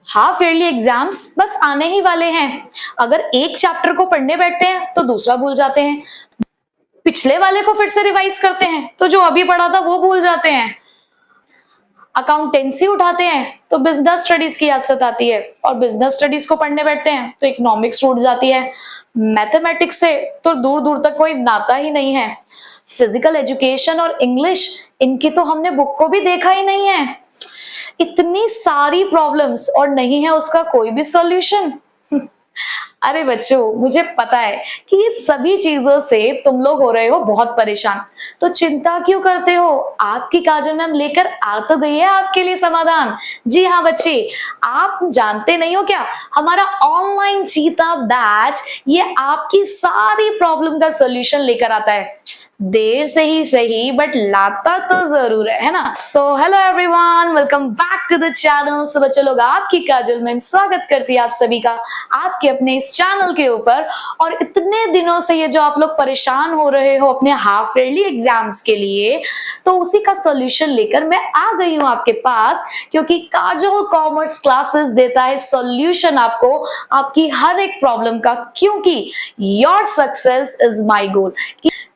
Half yearly exams बस आने ही वाले हैं। अगर एक चैप्टर को पढ़ने बैठते हैं तो दूसरा भूल जाते हैं, पिछले वाले को फिर से रिवाइज करते हैं तो जो अभी पढ़ा था वो भूल जाते हैं। अकाउंटेंसी उठाते हैं तो बिजनेस स्टडीज की याद सताती है, और बिजनेस स्टडीज को पढ़ने बैठते हैं तो इकोनॉमिक्स टूट जाती है। मैथमेटिक्स से तो दूर दूर तक कोई नाता ही नहीं है। फिजिकल एजुकेशन और इंग्लिश, इनकी तो हमने बुक को भी देखा ही नहीं है। इतनी सारी प्रॉब्लम्स और नहीं है उसका कोई भी सॉल्यूशन। अरे बच्चों, मुझे पता है कि ये सभी चीजों से तुम लोग हो रहे हो बहुत परेशान, तो चिंता क्यों करते हो? आपकी काजल मैम लेकर आ तो गई है आपके लिए समाधान। जी हाँ बच्चे, आप जानते नहीं हो क्या, हमारा ऑनलाइन चीता बैच ये आपकी सारी प्रॉब्लम का सॉल्यूशन लेकर आता है। देर से ही सही बट लाता तो जरूर है ना। So hello everyone, welcome back to the channel. So बच्चों लोग, आपकी काजल मैम स्वागत करती है आप सभी का आपके अपने इस चैनल के ऊपर। और इतने दिनों से ये जो आप लोग परेशान हो रहे हो अपने हाफ ईयरली एग्जाम्स के लिए, तो उसी का सॉल्यूशन लेकर मैं आ गई हूँ आपके पास, क्योंकि काजल कॉमर्स क्लासेस देता है सॉल्यूशन आपको आपकी हर एक प्रॉब्लम का, क्योंकि your success is my goal,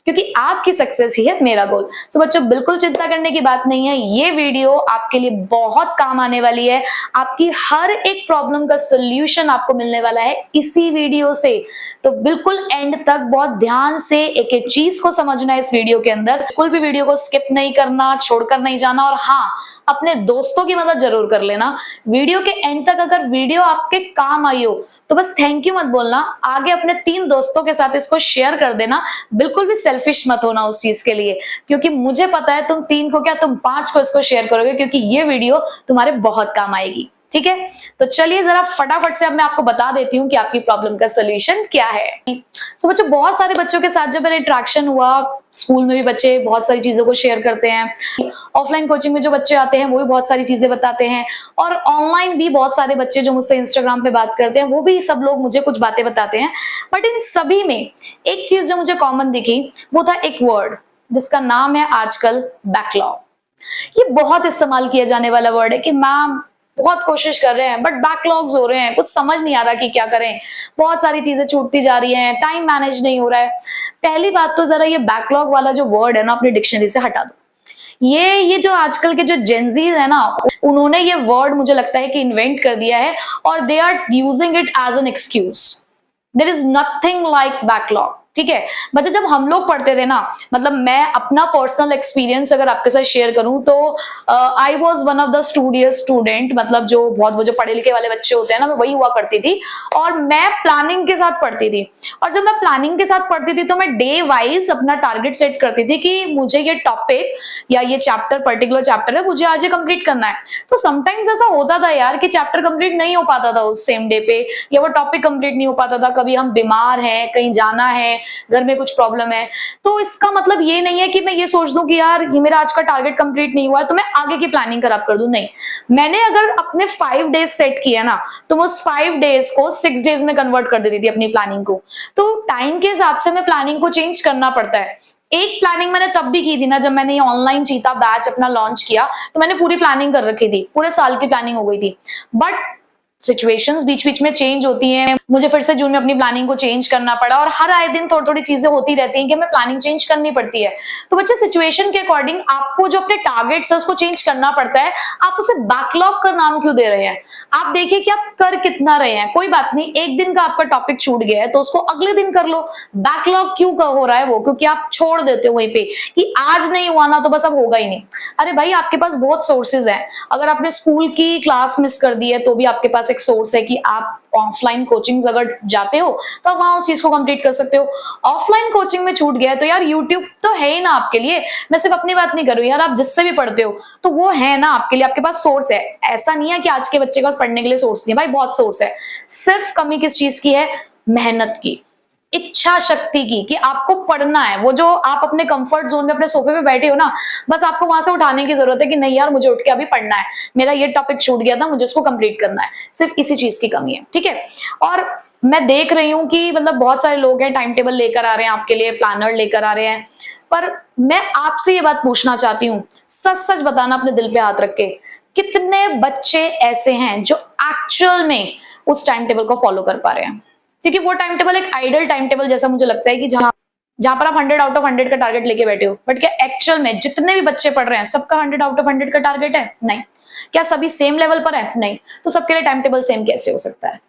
क्योंकि आपकी सक्सेस ही है मेरा गोल। तो बच्चों बिल्कुल चिंता करने की बात नहीं है, ये वीडियो आपके लिए बहुत काम आने वाली है। आपकी हर एक प्रॉब्लम का सॉल्यूशन आपको मिलने वाला है इसी वीडियो से। तो बिल्कुल एंड तक बहुत ध्यान से एक एक चीज को समझना है इस वीडियो के अंदर। बिल्कुल भी वीडियो को स्किप नहीं करना, छोड़कर नहीं जाना, और हाँ, अपने दोस्तों की मदद जरूर कर लेना। वीडियो के एंड तक अगर वीडियो आपके काम आई हो तो बस थैंक यू मत बोलना, आगे अपने 3 दोस्तों के साथ इसको शेयर कर देना। बिल्कुल भी सेल्फिश मत होना उस चीज के लिए, क्योंकि मुझे पता है तुम 3 को क्या, तुम 5 को इसको शेयर करोगे, क्योंकि ये वीडियो तुम्हारे बहुत काम आएगी। ठीक है, तो चलिए जरा फटाफट से अब मैं आपको बता देती हूँ कि आपकी प्रॉब्लम का सॉल्यूशन क्या है। सो बच्चों, बहुत सारे बच्चों के साथ जब मेरा इंटरेक्शन हुआ, स्कूल में भी बच्चे बहुत सारी चीजों को शेयर करते हैं, ऑफलाइन कोचिंग में जो बच्चे आते हैं वो भी बहुत सारी चीजें बताते हैं, और ऑनलाइन भी बहुत सारे बच्चे जो मुझसे इंस्टाग्राम पे बात करते हैं वो भी सब लोग मुझे कुछ बातें बताते हैं। बट इन सभी में एक चीज जो मुझे कॉमन दिखी वो था एक वर्ड, जिसका नाम है आजकल बैकलॉग। ये बहुत इस्तेमाल किया जाने वाला वर्ड है कि मैम बहुत कोशिश कर रहे हैं बट बैकलॉग्स हो रहे हैं, कुछ समझ नहीं आ रहा कि क्या करें, बहुत सारी चीजें छूटती जा रही हैं, टाइम मैनेज नहीं हो रहा है। पहली बात तो जरा ये बैकलॉग वाला जो वर्ड है ना अपनी डिक्शनरी से हटा दो। ये जो आजकल के जो जेनजीज है ना, उन्होंने ये वर्ड मुझे लगता है कि इन्वेंट कर दिया है, और they are using it as an excuse. There is nothing like backlog. ठीक है बच्चे, जब हम लोग पढ़ते थे ना, मतलब मैं अपना पर्सनल एक्सपीरियंस अगर आपके साथ शेयर करूं तो I was one of the studious student, मतलब जो बहुत वो जो पढ़े लिखे वाले बच्चे होते हैं ना, मैं वही हुआ करती थी, और मैं प्लानिंग के साथ पढ़ती थी। और जब मैं प्लानिंग के साथ पढ़ती थी तो मैं डे वाइज अपना टारगेट सेट करती थी कि मुझे ये टॉपिक या ये चैप्टर, पर्टिकुलर चैप्टर है, मुझे आज ये कंप्लीट करना है। तो समटाइम्स ऐसा होता था यार कि चैप्टर कंप्लीट नहीं हो पाता था उस सेम डे पे, या वो टॉपिक कंप्लीट नहीं हो पाता था, कभी हम बीमार हैं, कहीं जाना है, घर में कुछ प्रॉब्लम है। तो इसका मतलब ये नहीं है कि मैं ये सोच दूं कि यार ये मेरा आज का टारगेट कंप्लीट नहीं हुआ है तो मैं आगे की प्लानिंग खराब कर दूं। नहीं, मैंने अगर अपने 5 डेज सेट किया ना, तो उस 5 डेज को 6 डेज में कन्वर्ट कर देती थी अपनी प्लानिंग को। तो टाइम के हिसाब से मैं प्लानिंग को चेंज करना पड़ता है। एक प्लानिंग मैंने तब भी की थी ना जब मैंने ये ऑनलाइन चीता बैच अपना लॉन्च किया, तो मैंने पूरी प्लानिंग कर रखी थी, पूरे साल की प्लानिंग हो गई थी। बट सिचुएशंस बीच बीच में चेंज होती हैं, मुझे फिर से जून में अपनी प्लानिंग को चेंज करना पड़ा, और हर आए दिन थोड़ी थोड़ी चीजें होती रहती हैं कि हमें प्लानिंग चेंज करनी पड़ती है। तो बच्चे, सिचुएशन के अकॉर्डिंग आपको जो अपने टारगेट्स है उसको चेंज करना पड़ता है। आप उसे बैकलॉग का नाम क्यों दे रहे हैं? आप देखिए कि आप कर कितना रहे हैं। कोई बात नहीं, एक दिन का आपका टॉपिक छूट गया है तो उसको अगले दिन कर लो। बैकलॉग क्यों हो रहा है वो? क्योंकि आप छोड़ देते हो वहीं पे कि आज नहीं हुआ ना तो बस अब होगा ही नहीं। अरे भाई, आपके पास बहुत सोर्सेज है। अगर आपने स्कूल की क्लास मिस कर दी है तो भी आपके पास एक सोर्स है कि आप ऑफलाइन कोचिंग्स अगर जाते हो तो आप वहां उस चीज को कंप्लीट कर सकते हो। ऑफलाइन कोचिंग में छूट गया है तो यार यूट्यूब तो है ही ना आपके लिए। मैं सिर्फ अपनी बात नहीं कर रही यार, आप जिससे भी पढ़ते हो तो वो है ना आपके लिए, आपके पास सोर्स है। ऐसा नहीं है कि आज के बच्चे के पास पढ़ने के लिए सोर्स नहीं है, भाई बहुत सोर्स है। सिर्फ कमी किस चीज की है? मेहनत की, इच्छा शक्ति की, कि आपको पढ़ना है। वो जो आप अपने कंफर्ट जोन में अपने सोफे पे बैठे हो ना, बस आपको वहां से उठाने की जरूरत है कि नहीं यार मुझे उठ के अभी पढ़ना है, मेरा ये टॉपिक छूट गया था, मुझे उसको कंप्लीट करना है। सिर्फ इसी चीज की कमी है। ठीक है, और मैं देख रही हूँ कि मतलब बहुत सारे लोग हैं टाइम टेबल लेकर आ रहे हैं आपके लिए, प्लानर लेकर आ रहे हैं, पर मैं आपसे ये बात पूछना चाहती हूँ, सच सच बताना अपने दिल पे हाथ रख के, कितने बच्चे ऐसे हैं जो एक्चुअल में उस टाइम टेबल को फॉलो कर पा रहे हैं। क्योंकि वो टाइम टेबल एक आइडल टाइम टेबल जैसा मुझे लगता है कि जहां पर आप 100 आउट ऑफ 100 का टारगेट लेके बैठे हो, बट क्या एक्चुअल में जितने भी बच्चे पढ़ रहे हैं सबका 100 आउट ऑफ 100 का टारगेट है? नहीं। क्या सभी सेम लेवल पर है? नहीं। तो सबके लिए टाइम टेबल सेम कैसे हो सकता है?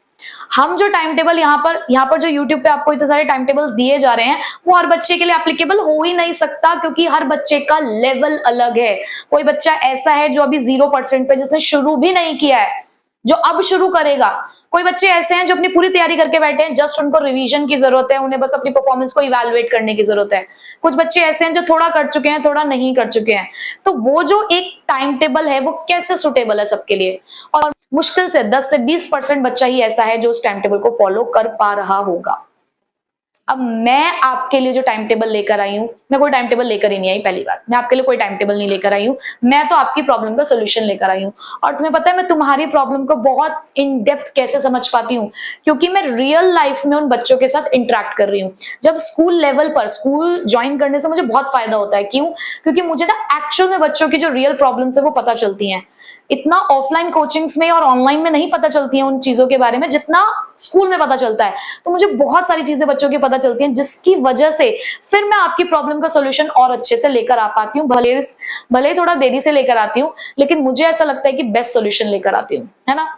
हम जो टाइम टेबल यहाँ पर जो YouTube पे आपको इतने सारे टाइम टेबल्स दिए जा रहे हैं, वो हर बच्चे के लिए एप्लीकेबल हो ही नहीं सकता, क्योंकि हर बच्चे का लेवल अलग है। कोई बच्चा ऐसा है जो अभी 0% पे, जिसने शुरू भी नहीं किया है, जो अब शुरू करेगा। कोई बच्चे ऐसे हैं जो अपनी पूरी तैयारी करके बैठे हैं, जस्ट उनको रिवीजन की जरूरत है, उन्हें बस अपनी परफॉर्मेंस को इवैल्यूएट करने की जरूरत है। कुछ बच्चे ऐसे हैं जो थोड़ा कर चुके हैं, थोड़ा नहीं कर चुके हैं। तो वो जो एक टाइम टेबल है वो कैसे सुटेबल है सबके लिए? और मुश्किल से 10 से 20% बच्चा ही ऐसा है जो उस टाइम टेबल को फॉलो कर पा रहा होगा। अब मैं आपके लिए जो टाइम टेबल लेकर आई हूं, मैं कोई टाइम टेबल लेकर ही नहीं आई। पहली बात, मैं आपके लिए कोई टाइम टेबल नहीं लेकर आई हूं, मैं तो आपकी प्रॉब्लम का सोल्यूशन लेकर आई हूं। और तुम्हें पता है मैं तुम्हारी प्रॉब्लम को बहुत इन डेप्थ कैसे समझ पाती हूँ? क्योंकि मैं रियल लाइफ में उन बच्चों के साथ इंटरेक्ट कर रही हूँ। जब स्कूल लेवल पर स्कूल ज्वाइन करने से मुझे बहुत फायदा होता है। क्यों? क्योंकि मुझे ना एक्चुअल में बच्चों की जो रियल प्रॉब्लम्स है वो पता चलती हैं। इतना ऑफलाइन कोचिंग्स में और ऑनलाइन में नहीं पता चलती है उन चीजों के बारे में जितना स्कूल में पता चलता है। तो मुझे बहुत सारी चीजें बच्चों की पता चलती हैं, जिसकी वजह से फिर मैं आपकी प्रॉब्लम का सॉल्यूशन और अच्छे से लेकर आ पाती हूँ। भले थोड़ा देरी से लेकर आती हूँ, लेकिन मुझे ऐसा लगता है कि बेस्ट सॉल्यूशन लेकर आती हूँ, है ना?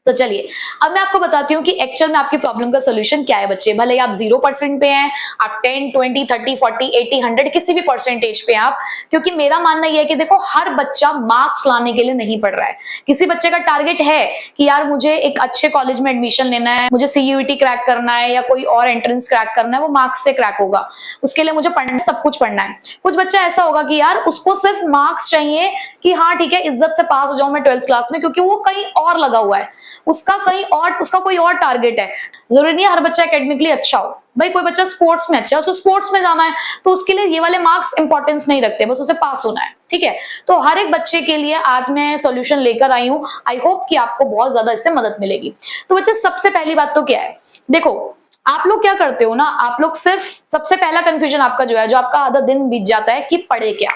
तो चलिए अब मैं आपको बताती हूँ कि एक्चुअल में आपकी प्रॉब्लम का सोल्यूशन क्या है। बच्चे, भले आप 0% पे हैं, आप 10, 20, 30, 40, 80, 100 किसी भी परसेंटेज पे आप, क्योंकि मेरा मानना यह है कि देखो हर बच्चा मार्क्स लाने के लिए नहीं पढ़ रहा है। किसी बच्चे का टारगेट है कि यार मुझे एक अच्छे कॉलेज में एडमिशन लेना है, मुझे CUET क्रैक करना है या कोई और एंट्रेंस क्रैक करना है, वो मार्क्स से क्रैक होगा। उसके लिए मुझे पढ़ना, सब कुछ पढ़ना है। कुछ बच्चा ऐसा होगा कि यार उसको सिर्फ मार्क्स चाहिए कि हाँ ठीक है इज्जत से पास हो जाऊं मैं 12th क्लास में, क्योंकि वो कहीं और लगा हुआ है, उसका कोई और टारगेट है। जरूरी नहीं है हर बच्चा एकेडमिकली अच्छा हो। भाई कोई बच्चा स्पोर्ट्स में अच्छा है, उसको स्पोर्ट्स में जाना है, तो उसके लिए ये वाले मार्क्स इंपॉर्टेंस नहीं रखते, बस उसे पास होना है। ठीक है, तो हर एक बच्चे के लिए आज मैं सॉल्यूशन लेकर आई हूँ। आई होप कि आपको बहुत ज्यादा इससे मदद मिलेगी। तो बच्चे सबसे पहली बात तो क्या है, देखो आप लोग क्या करते हो ना, आप लोग सिर्फ सबसे पहला कंफ्यूजन आपका जो है, जो आपका आधा दिन बीत जाता है कि पढ़े क्या,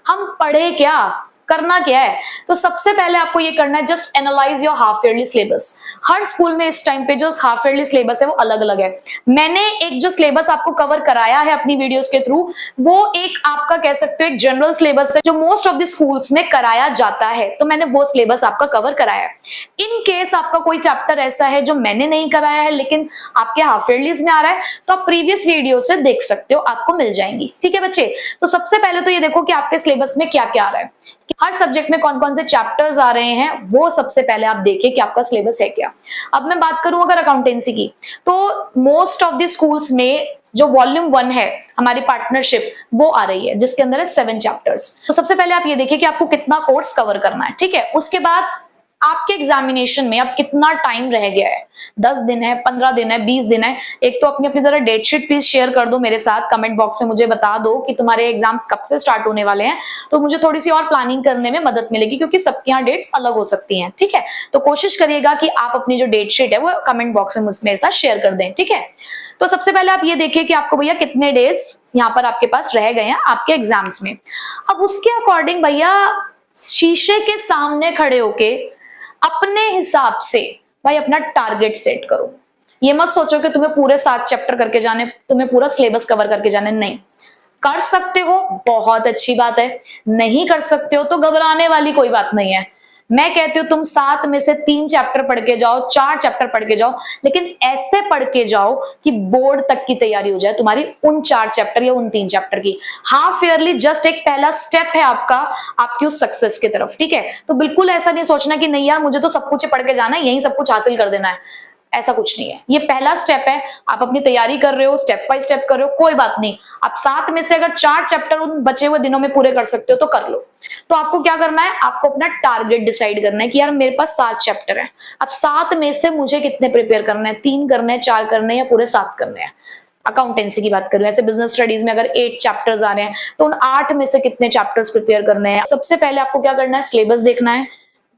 हम पढ़े क्या, करना क्या है। तो सबसे पहले आपको ये करना है, just analyse your half yearly syllabus. Her school में इस टाइम पे जो हाफ ईयरली सिलेबस है वो अलग अलग है। मैंने एक जो सिलेबस आपको कवर कराया है अपनी वीडियोस के थ्रू, वो एक आपका कह सकते हो एक जनरल सिलेबस है जो मोस्ट ऑफ द स्कूल्स में कराया जाता है। तो मैंने वो सिलेबस आपका कवर कराया है। इन केस आपका कोई चैप्टर ऐसा है जो मैंने नहीं कराया है लेकिन आपके हाफ ईयरलीज में आ रहा है, तो आप प्रीवियस वीडियो से देख सकते हो, आपको मिल जाएंगी। ठीक है बच्चे, तो सबसे पहले तो ये देखो कि आपके सिलेबस में क्या क्या आ रहा है, हर सब्जेक्ट में कौन कौन से चैप्टर्स आ रहे हैं, वो सबसे पहले आप देखिए कि आपका सिलेबस है क्या। अब मैं बात करूं अगर अकाउंटेंसी की, तो मोस्ट ऑफ द स्कूल्स में जो वॉल्यूम 1 है हमारी पार्टनरशिप, वो आ रही है जिसके अंदर है 7 चैप्टर्स। तो सबसे पहले आप ये देखिए कि आपको कितना कोर्स कवर करना है। ठीक है, उसके बाद आपके एग्जामिनेशन में अब कितना टाइम रह गया है, 10 दिन है, 15 दिन है, 20 दिन है। एक तो अपनी अपनी जरा डेट शीट प्लीज शेयर कर दो मेरे साथ, कमेंट बॉक्स में मुझे बता दो कि तुम्हारे एग्जाम्स कब से स्टार्ट होने वाले हैं, तो मुझे थोड़ी सी और प्लानिंग करने में मदद मिलेगी, क्योंकि सबकी यहाँ डेट्स अलग हो सकती हैं। ठीक है, तो कोशिश करिएगा कि आप अपनी जो डेट शीट है वो कमेंट बॉक्स में मेरे साथ शेयर कर दें। ठीक है, तो सबसे पहले आप ये देखिए कि आपको भैया कितने डेज यहाँ पर आपके पास रह गए हैं आपके एग्जाम्स में। अब उसके अकॉर्डिंग भैया शीशे के सामने खड़े होके अपने हिसाब से भाई अपना टारगेट सेट करो। ये मत सोचो कि तुम्हें पूरे 7 चैप्टर करके जाने, तुम्हें पूरा सिलेबस कवर करके जाने, नहीं। कर सकते हो बहुत अच्छी बात है, नहीं कर सकते हो तो घबराने वाली कोई बात नहीं है। मैं कहती हूँ तुम 7 में से 3 चैप्टर पढ़ के जाओ, 4 चैप्टर पढ़ के जाओ, लेकिन ऐसे पढ़ के जाओ कि बोर्ड तक की तैयारी हो जाए तुम्हारी उन 4 चैप्टर या उन 3 चैप्टर की। हाफ ईयरली जस्ट एक पहला स्टेप है आपका, आपकी उस सक्सेस की तरफ। ठीक है, तो बिल्कुल ऐसा नहीं सोचना कि नहीं यार मुझे तो सब कुछ पढ़ के जाना है, यही सब कुछ हासिल कर देना है, ऐसा कुछ नहीं है। ये पहला स्टेप है, आप अपनी तैयारी कर रहे हो, स्टेप बाय स्टेप कर रहे हो, कोई बात नहीं। आप 7 में से अगर 4 चैप्टर उन बचे हुए दिनों में पूरे कर सकते हो तो कर लो। तो आपको क्या करना है, आपको अपना टारगेट डिसाइड करना है कि यार मेरे पास 7 चैप्टर है, अब 7 में से मुझे कितने प्रिपेयर करना है, 3 करने हैं, 4 करने हैं या पूरे 7 करने हैं। अकाउंटेंसी की बात करूं, ऐसे बिजनेस स्टडीज में अगर 8 चैप्टर्स आ रहे हैं तो उन 8 में से कितने चैप्टर्स प्रिपेयर करने हैं। सबसे पहले आपको क्या करना है, सिलेबस देखना है,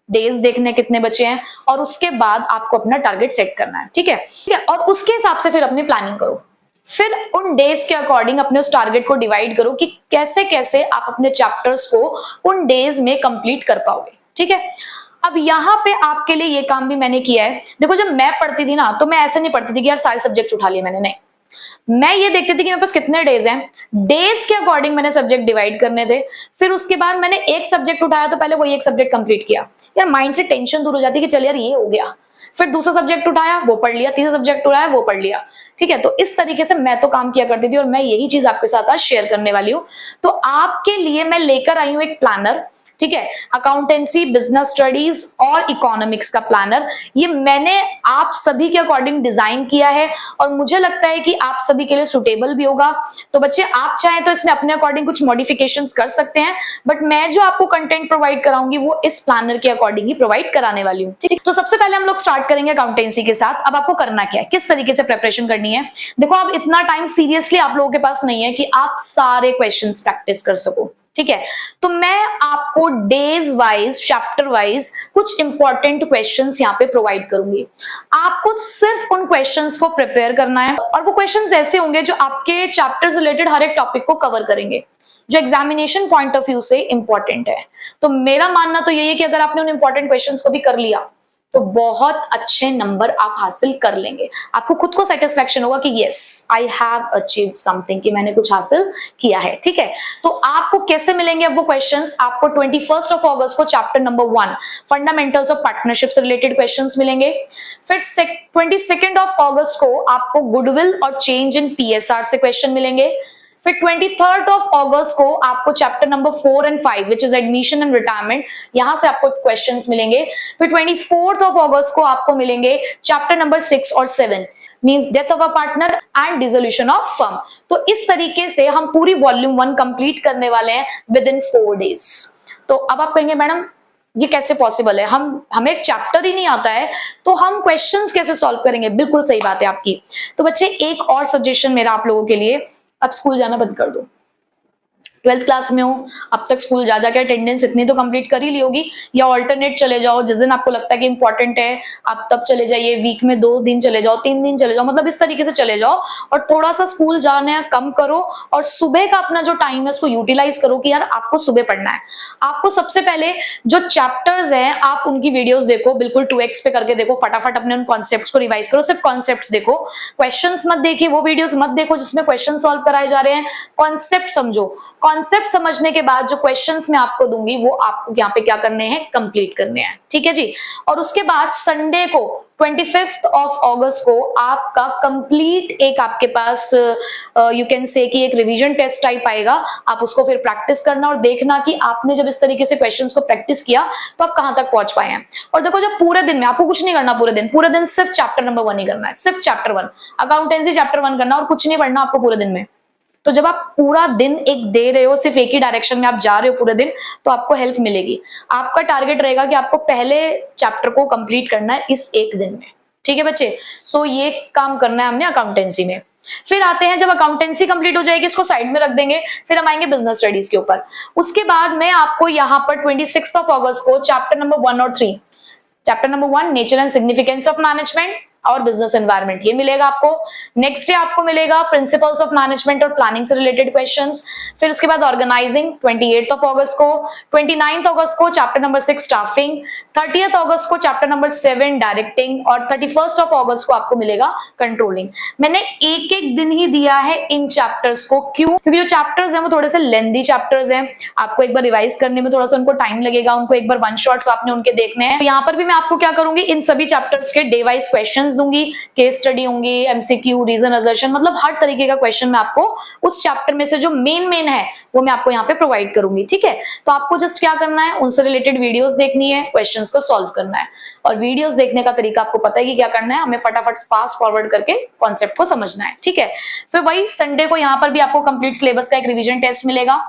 डेज देखने कितने बचे हैं, और उसके बाद आपको अपना टारगेट सेट करना है। ठीक है, ठीक है, और उसके हिसाब से फिर अपनी प्लानिंग करो। फिर उन डेज के अकॉर्डिंग अपने उस टारगेट को डिवाइड करो कि कैसे कैसे आप अपने चैप्टर्स को उन डेज में कंप्लीट कर पाओगे। ठीक है, अब यहाँ पे आपके लिए ये काम भी मैंने किया है। देखो जब मैं पढ़ती थी ना तो मैं ऐसे नहीं पढ़ती थी कि यार सारे सब्जेक्ट उठा लिए मैंने, नहीं, मैं ये देखती थी कि मेरे पास कितने डेज हैं, डेज के अकॉर्डिंग मैंने सब्जेक्ट डिवाइड करने थे। फिर उसके बाद मैंने एक सब्जेक्ट उठाया तो पहले वही एक सब्जेक्ट कंप्लीट किया, यार माइंड से टेंशन दूर हो जाती है कि चल यार ये हो गया। फिर दूसरा सब्जेक्ट उठाया वो पढ़ लिया, तीसरा सब्जेक्ट उठाया वो पढ़ लिया, ठीक है। तो इस तरीके से मैं तो काम किया करती थी और मैं यही चीज आपके साथ आज शेयर करने वाली हूँ। तो आपके लिए मैं लेकर आई हूँ एक प्लानर, ठीक है, अकाउंटेंसी, बिजनेस स्टडीज और इकोनॉमिक्स का प्लानर। ये मैंने आप सभी के अकॉर्डिंग डिजाइन किया है और मुझे लगता है कि आप सभी के लिए सुटेबल भी होगा। तो बच्चे आप चाहें तो इसमें अपने अकॉर्डिंग कुछ मॉडिफिकेशंस कर सकते हैं, बट मैं जो आपको कंटेंट प्रोवाइड कराऊंगी वो इस प्लानर के अकॉर्डिंग ही प्रोवाइड कराने वाली हूँ, ठीक। तो सबसे पहले हम लोग स्टार्ट करेंगे अकाउंटेंसी के साथ। अब आपको करना क्या है, किस तरीके से प्रिपरेशन करनी है। देखो अब इतना टाइम सीरियसली आप लोगों के पास नहीं है कि आप सारे क्वेश्चंस प्रैक्टिस कर सको, ठीक है। तो मैं आपको डेज वाइज, चैप्टर वाइज कुछ इंपॉर्टेंट क्वेश्चंस यहाँ पे प्रोवाइड करूंगी। आपको सिर्फ उन क्वेश्चंस को प्रिपेयर करना है और वो क्वेश्चंस ऐसे होंगे जो आपके चैप्टर से रिलेटेड हर एक टॉपिक को कवर करेंगे, जो एग्जामिनेशन पॉइंट ऑफ व्यू से इंपॉर्टेंट है। तो मेरा मानना तो यही है कि अगर आपने उन इंपॉर्टेंट क्वेश्चंस को भी कर लिया तो बहुत अच्छे नंबर आप हासिल कर लेंगे। आपको खुद को सेटिस्फेक्शन होगा कि yes I have achieved something, कि मैंने कुछ हासिल किया है, ठीक है। तो आपको कैसे मिलेंगे अब वो क्वेश्चंस, आपको 21 अगस्त को chapter number 1 fundamentals of partnership से रिलेटेड क्वेश्चंस मिलेंगे। फिर 22 अगस्त को आपको गुडविल और चेंज इन पीएसआर से क्वेश्चन मिलेंगे। फिर 23 अगस्त को आपको chapter number 4 and 5 which is admission and retirement, यहां से आपको क्वेश्चंस मिलेंगे। फिर 24 अगस्त को आपको मिलेंगे चैप्टर नंबर 6 और 7 means death of a partner and dissolution of firm. तो इस तरीके से हम पूरी वॉल्यूम 1 कंप्लीट करने वाले हैं विद इन 4 डेज। तो अब आप कहेंगे मैडम ये कैसे पॉसिबल है, हमें एक चैप्टर ही नहीं आता है तो हम क्वेश्चंस कैसे सॉल्व करेंगे। बिल्कुल सही बात है आपकी। तो बच्चे एक और सजेशन मेरा आप लोगों के लिए, अब स्कूल जाना बंद कर दो। 12th क्लास में हो, अब तक स्कूल जा जाकर अटेंडेंस इतनी तो कंप्लीट कर ही ली होगी, या ऑल्टरनेट चले जाओ, जिस दिन आपको लगता है कि इंपॉर्टेंट है आप तब चले जाइए, वीक में 2 दिन चले जाओ, 3 दिन चले जाओ, मतलब इस तरीके से चले जाओ और थोड़ा सा स्कूल जाना कम करो और सुबह का अपना जो टाइम है उसको यूटिलाइज करो कि यार आपको सुबह पढ़ना है। आपको सबसे पहले जो चैप्टर्स हैं आप उनकी वीडियोस देखो, बिल्कुल 2x पे करके देखो, फटाफट अपने उन कॉन्सेप्ट्स को रिवाइज करो, सिर्फ कॉन्सेप्ट्स देखो, क्वेश्चंस मत देखिए, वो वीडियोस मत देखो जिसमें क्वेश्चन सॉल्व कराए जा रहे हैं। कॉन्सेप्ट समझो, कॉन्सेप्ट समझने के बाद जो क्वेश्चंस मैं आपको दूंगी वो आपको यहाँ पे क्या करने हैं, कंप्लीट करने हैं, ठीक है जी। और उसके बाद संडे को 25 अगस्त को आपका कंप्लीट एक आपके पास यू कैन से कि एक रिवीजन टेस्ट टाइप आएगा। आप उसको फिर प्रैक्टिस करना और देखना कि आपने जब इस तरीके से क्वेश्चंस को प्रैक्टिस किया तो आप कहां तक पहुंच पाए हैं। और देखो जब पूरे दिन में आपको कुछ नहीं करना, पूरे दिन सिर्फ चैप्टर नंबर 1 ही करना है, सिर्फ चैप्टर 1 अकाउंटेंसी चैप्टर 1 करना और कुछ नहीं पढ़ना आपको पूरे दिन में। तो जब आप पूरा दिन एक दे रहे हो, सिर्फ एक ही डायरेक्शन में आप जा रहे हो पूरे दिन, तो आपको हेल्प मिलेगी। आपका टारगेट रहेगा कि आपको पहले चैप्टर को कंप्लीट करना है इस एक दिन में, ठीक है बच्चे। सो ये काम करना है हमने अकाउंटेंसी में। फिर आते हैं, जब अकाउंटेंसी कंप्लीट हो जाएगी इसको साइड में रख देंगे, फिर हम आएंगे बिजनेस स्टडीज के ऊपर। उसके बाद मैं आपको यहाँ पर 26 अगस्त को चैप्टर नंबर 1 और 3, chapter number 1 nature and significance of management और बिजनेस एनवायरनमेंट, ये मिलेगा आपको। नेक्स्ट डे आपको मिलेगा प्रिंसिपल्स ऑफ मैनेजमेंट और प्लानिंग से रिलेटेड क्वेश्चंस। फिर उसके बाद ऑर्गेनाइजिंग 28 अगस्त को, 29 अगस्त को चैप्टर नंबर 6 स्टाफिंग, 30 अगस्त को चैप्टर नंबर 7 डायरेक्टिंग और 31 अगस्त को आपको मिलेगा कंट्रोलिंग। मैंने एक एक दिन ही दिया है इन चैप्टर्स को, क्यों? क्योंकि जो चैप्टर्स हैं वो थोड़े से लेंथी चैप्टर्स हैं, आपको एक बार रिवाइज करने में थोड़ा सा उनको टाइम लगेगा, उनको एक बार वन शॉट्स आपने उनके देखने हैं। तो यहाँ पर भी मैं आपको क्या करूंगी, इन सभी चैप्टर्स के डे वाइज क्वेश्चन दूंगी, केस स्टडी होंगी, एमसीक्यू, रीजन असर्शन, मतलब हर तरीके का क्वेश्चन मैं आपको उस चैप्टर में से जो मेन है वो मैं आपको यहाँ पे प्रोवाइड करूंगी, ठीक है। तो आपको जस्ट क्या करना है, उनसे रिलेटेड वीडियोस देखनी है, क्वेश्चंस को सॉल्व करना है। और वीडियोस देखने का तरीका आपको पता है कि क्या करना है, हमें फटाफट फास्ट फॉरवर्ड करके कॉन्सेप्ट को समझना है, ठीक है। फिर वही संडे को यहाँ पर भी आपको कंप्लीट सिलेबस का एक रिवीजन टेस्ट मिलेगा।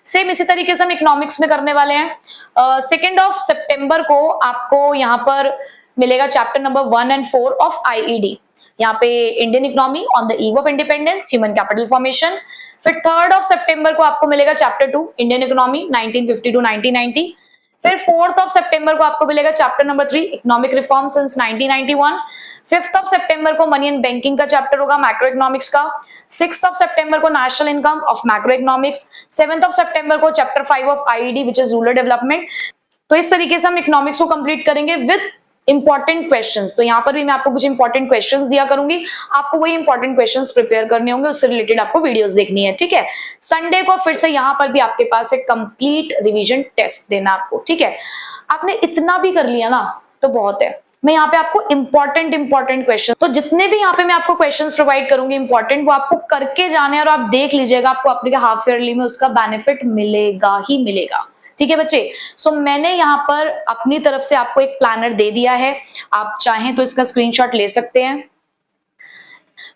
सेम इसी तरीके से हम इकोनॉमिक्स में करने वाले हैं। 2 सितंबर को आपको यहाँ पर मिलेगा chapter number 1 and 4 of IED, यहाँ पे Indian economy on the eve of independence, human capital formation. फिर 3 सितंबर को आपको मिलेगा चैप्टर 2 इंडियन इकोनॉमी 1950 टू 1990। फिर 4 सितंबर को आपको मिलेगा chapter number 3 economic reform since 1991। 5 सितंबर को मनी एंड बैंकिंग का चैप्टर होगा मैक्रो इकोनॉमिक्स का। 6 सितंबर को national income of macro economics. 7 सितंबर को chapter 5 of IED which is rural development. तो इस तरीके से हम इकोनॉमिक्स को कंप्लीट करेंगे विद इंपॉर्टेंट क्वेश्चंस। तो यहाँ पर भी मैं आपको कुछ इंपॉर्टेंट क्वेश्चंस दिया करूंगी, आपको वही इंपॉर्टेंट क्वेश्चंस प्रिपेयर करने होंगे, उससे रिलेटेड आपको वीडियोस देखनी है, ठीक है। संडे को फिर से यहाँ पर भी आपके पास एक कंप्लीट रिवीजन टेस्ट देना आपको, ठीक है। आपने इतना भी कर लिया ना तो बहुत है। मैं यहाँ पे आपको इंपॉर्टेंट क्वेश्चन, तो जितने भी यहाँ पे मैं आपको क्वेश्चंस प्रोवाइड करूंगी इंपॉर्टेंट, वो आपको करके जाने और आप देख लीजिएगा, आपको अपने हाफ ईयरली में उसका बेनिफिट मिलेगा ही मिलेगा, ठीक है बच्चे। सो मैंने यहाँ पर अपनी तरफ से आपको एक प्लानर दे दिया है, आप चाहें तो इसका स्क्रीनशॉट ले सकते हैं।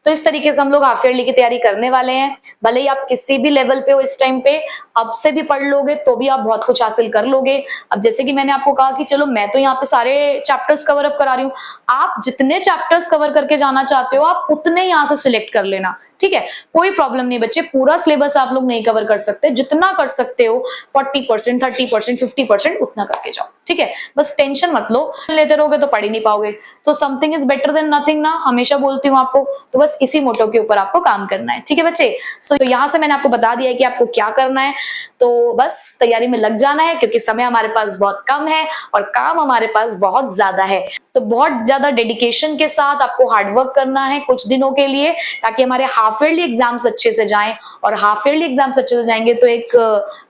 तो इस तरीके से हम लोग हाफ ईयरली की तैयारी करने वाले हैं। भले ही आप किसी भी लेवल पे हो इस टाइम पे, अब से भी पढ़ लोगे तो भी आप बहुत कुछ हासिल कर लोगे। अब जैसे कि मैंने आपको कहा कि चलो मैं तो यहाँ पे सारे चैप्टर्स कवर अप करा रही हूँ, आप जितने चैप्टर्स कवर करके जाना चाहते हो आप उतने यहाँ से सिलेक्ट कर लेना, ठीक है। कोई प्रॉब्लम नहीं बच्चे, पूरा सिलेबस आप लोग नहीं कवर कर सकते, जितना कर सकते हो 40%, 30%, 50% उतना करके जाओ, ठीक है। बस टेंशन मत लो, लेते रहोगे तो पढ़ ही नहीं पाओगे। तो something is better than nothing ना, हमेशा बोलती हूँ आपको। तो बस इसी मोटो के ऊपर आपको काम करना है, ठीक है बच्चे। सो यहाँ से मैंने आपको बता दिया है कि आपको क्या करना है, तो बस तैयारी में लग जाना है, क्योंकि समय हमारे पास बहुत कम है और काम हमारे पास बहुत ज्यादा है। तो बहुत ज्यादा डेडिकेशन के साथ आपको हार्डवर्क करना है कुछ दिनों के लिए, ताकि हमारे हाफ ईयरली एग्जाम्स अच्छे से जाएं। और हाफ ईयरली एग्जाम्स अच्छे से जाएंगे तो एक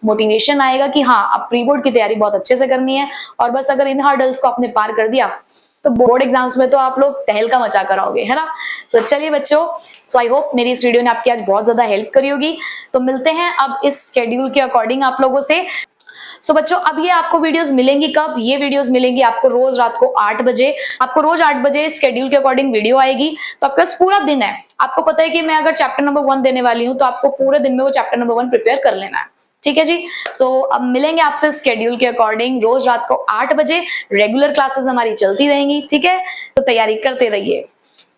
मोटिवेशन आएगा कि हाँ अब प्री बोर्ड की तैयारी बहुत अच्छे से करनी है। और बस अगर इन हर्डल्स को आपने पार कर दिया तो बोर्ड एग्जाम्स में तो आप लोग तहलका मचा कर आओगे, है ना। सो चलिए बच्चों, सो आई होप मेरी इस वीडियो ने आपकी आज बहुत ज्यादा हेल्प करी होगी। तो मिलते हैं अब इस शेड्यूल के अकॉर्डिंग आप लोगों से। सो बच्चों, अब ये आपको वीडियोस मिलेंगी कब? ये वीडियोस मिलेंगी आपको रोज रात को 8 बजे। आपको रोज 8 बजे शेड्यूल के अकॉर्डिंग वीडियो आएगी। तो आपके पास पूरा दिन है। आपको पता है कि मैं अगर चैप्टर नंबर 1 देने वाली हूँ तो आपको पूरे दिन में वो चैप्टर नंबर 1 प्रिपेयर कर लेना है, ठीक है जी। सो अब मिलेंगे आपसे शेड्यूल के अकॉर्डिंग रोज रात को 8 बजे। रेगुलर क्लासेस हमारी चलती रहेंगी, ठीक है। तो तैयारी करते रहिए।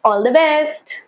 All the best.